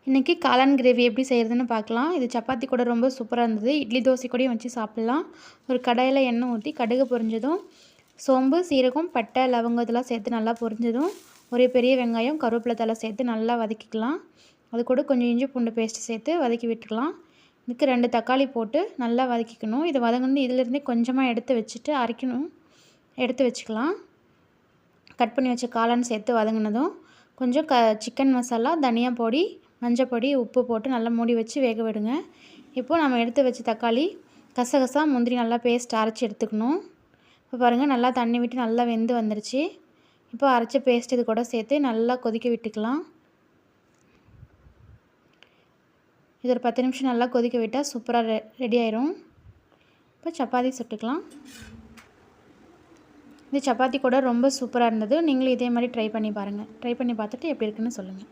இன்றைக்கி காளான் கிரேவி எப்படி செய்கிறதுன்னு பார்க்கலாம். இது சப்பாத்தி கூட ரொம்ப சூப்பராக இருந்தது. இட்லி தோசை கூடயும் வச்சு சாப்பிட்லாம். ஒரு கடாயில் எண்ணெய் ஊற்றி கடுகு பொரிஞ்சதும் சோம்பு, சீரகம், பட்டை, லவங்கம் இதெல்லாம் சேர்த்து நல்லா பொரிஞ்சதும் ஒரு பெரிய வெங்காயம், கருவேப்பிலை தழை சேர்த்து நல்லா வதக்கிக்கலாம். அது கூட கொஞ்சம் இஞ்சி பூண்டு பேஸ்ட்டு சேர்த்து வதக்கி விட்டுக்கலாம். இதுக்கு 2 தக்காளி போட்டு நல்லா வதக்கிக்கணும். இது வதங்கணும். இதிலேருந்தே கொஞ்சமாக எடுத்து வச்சுட்டு அரைக்கணும். எடுத்து வச்சுக்கலாம். கட் பண்ணி வச்ச காளான் சேர்த்து வதங்கினதும் கொஞ்சம் சிக்கன் மசாலா, தனியா பொடி, மஞ்சள் பொடி, உப்பு போட்டு நல்லா மூடி வச்சு வேக விடுங்க. இப்போது நம்ம எடுத்து வச்ச தக்காளி, கசகசா, முந்திரி நல்லா பேஸ்ட் அரைச்சி எடுத்துக்கணும். இப்போ பாருங்கள் நல்லா தண்ணி விட்டு நல்லா வெந்து வந்துருச்சு. இப்போ அரைச்ச பேஸ்ட் இது கூட சேர்த்து நல்லா கொதிக்க விட்டுக்கலாம். இது ஒரு 10 நிமிஷம் நல்லா கொதிக்க விட்டால் சூப்பராக ரெடி ஆயிரும். இப்போ சப்பாத்தி சுட்டுக்கலாம். இது சப்பாத்தி கூட ரொம்ப சூப்பராக இருந்தது. நீங்களும் இதே மாதிரி ட்ரை பண்ணி பாருங்கள். ட்ரை பண்ணி பார்த்துட்டு எப்படி இருக்குன்னு சொல்லுங்கள்.